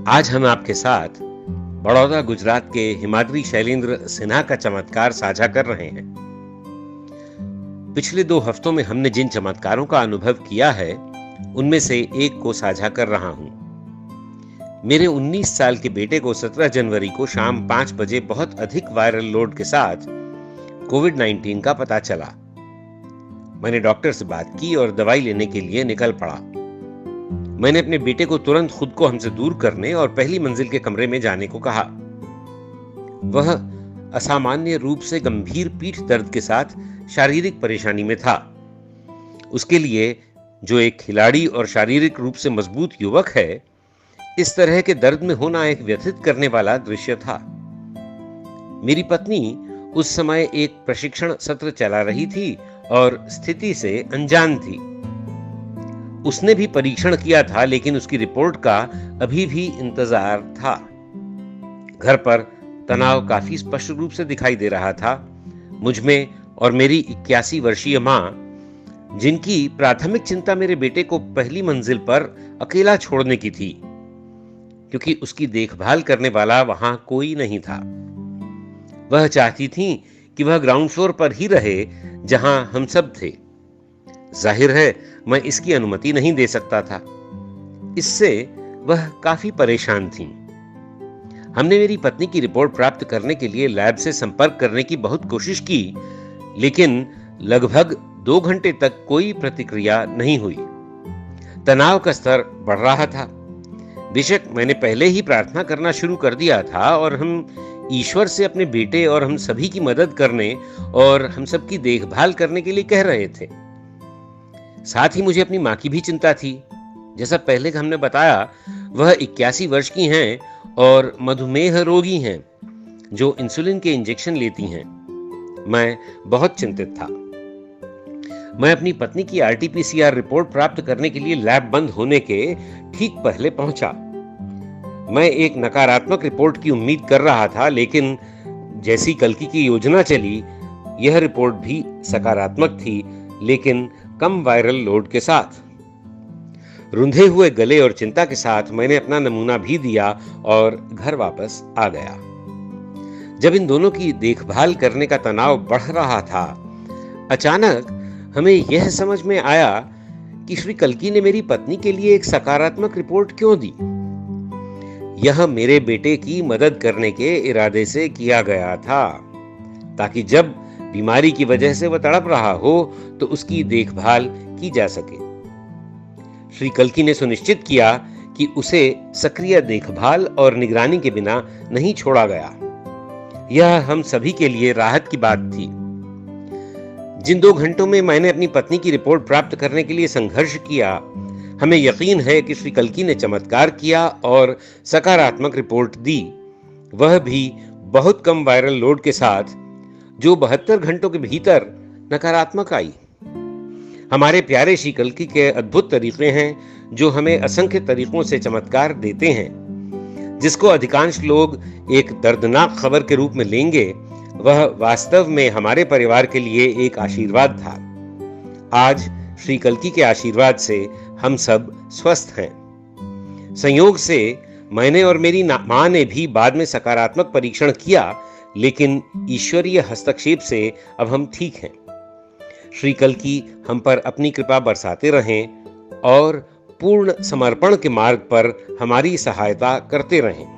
आज हम आपके साथ बड़ौदा गुजरात के हिमाद्री शैलेंद्र सिन्हा का चमत्कार साझा कर रहे हैं। पिछले 2 हफ्तों में हमने जिन चमत्कारों का अनुभव किया है उनमें से एक को साझा कर रहा हूं। मेरे 19 साल के बेटे को 17 जनवरी को शाम 5 बजे बहुत अधिक वायरल लोड के साथ कोविड-19 का पता चला। मैंने डॉक्टर से बात की और दवाई लेने के लिए निकल पड़ा। मैंने अपने बेटे को तुरंत खुद को हमसे दूर करने और पहली मंजिल के कमरे में जाने को कहा। वह असामान्य रूप से गंभीर पीठ दर्द के साथ शारीरिक परेशानी में था। उसके लिए, जो एक खिलाड़ी और शारीरिक रूप से मजबूत युवक है, इस तरह के दर्द में होना एक व्यथित करने वाला दृश्य था। मेरी पत्नी उस समय एक प्रशिक्षण सत्र चला रही थी और स्थिति से अनजान थी। उसने भी परीक्षण किया था, लेकिन उसकी रिपोर्ट का अभी भी इंतजार था। घर पर तनाव काफी स्पष्ट रूप से दिखाई दे रहा था। मुझ में और मेरी 81 वर्षीय मां, जिनकी प्राथमिक चिंता मेरे बेटे को पहली मंजिल पर अकेला छोड़ने की थी, क्योंकि उसकी देखभाल करने वाला वहां कोई नहीं था। वह चाहती थी कि वह ग्राउंड फ्लोर पर ही रहे जहां हम सब थे। जाहिर है, मैं इसकी अनुमति नहीं दे सकता था। इससे वह काफी परेशान थी। हमने मेरी पत्नी की रिपोर्ट प्राप्त करने के लिए लैब से संपर्क करने की बहुत कोशिश की, लेकिन लगभग 2 घंटे तक कोई प्रतिक्रिया नहीं हुई। तनाव का स्तर बढ़ रहा था। बेशक मैंने पहले ही प्रार्थना करना शुरू कर दिया था और हम ईश्वर से अपने बेटे और हम सभी की मदद करने और हम सबकी देखभाल करने के लिए कह रहे थे। साथ ही मुझे अपनी मां की भी चिंता थी। जैसा पहले हमने बताया, वह 81 वर्ष की हैं और मधुमेह रोगी हैं, जो इंसुलिन के इंजेक्शन लेती हैं। मैं बहुत चिंतित था। मैं अपनी पत्नी की आरटी-पीसीआर रिपोर्ट प्राप्त करने के लिए लैब बंद होने के ठीक पहले पहुंचा। मैं एक नकारात्मक रिपोर्ट की उम्मीद कर रहा था, लेकिन जैसी कल्कि की योजना चली, यह रिपोर्ट भी सकारात्मक थी, लेकिन कम वायरल लोड के साथ। रुंधे हुए गले और चिंता के साथ मैंने अपना नमूना भी दिया और घर वापस आ गया। जब इन दोनों की देखभाल करने का तनाव बढ़ रहा था, अचानक हमें यह समझ में आया कि श्री कल्कि ने मेरी पत्नी के लिए एक सकारात्मक रिपोर्ट क्यों दी। यह मेरे बेटे की मदद करने के इरादे से किया गया था, ताकि जब बीमारी की वजह से वह तड़प रहा हो तो उसकी देखभाल की जा सके। श्री कल्कि ने सुनिश्चित किया कि उसे सक्रिय देखभाल और निगरानी के बिना नहीं छोड़ा गया। यह हम सभी के लिए राहत की बात थी। जिन 2 घंटों में मैंने अपनी पत्नी की रिपोर्ट प्राप्त करने के लिए संघर्ष किया, हमें यकीन है कि श्री कल्कि ने चमत्कार किया और सकारात्मक रिपोर्ट दी, वह भी बहुत कम वायरल लोड के साथ, जो 72 घंटों के भीतर नकारात्मक आई। हमारे प्यारे श्री कल्कि के अद्भुत तरीके हैं, जो हमें असंख्य तरीकों से चमत्कार देते हैं। जिसको अधिकांश लोग एक दर्दनाक खबर के रूप में लेंगे, वह वास्तव में हमारे परिवार के लिए एक आशीर्वाद था। आज श्री कल्कि के आशीर्वाद से हम सब स्वस्थ हैं। संयोग से मैंने और मेरी मां ने भी बाद में सकारात्मक परीक्षण किया, लेकिन ईश्वरीय हस्तक्षेप से अब हम ठीक हैं। श्री कल्कि हम पर अपनी कृपा बरसाते रहें और पूर्ण समर्पण के मार्ग पर हमारी सहायता करते रहें।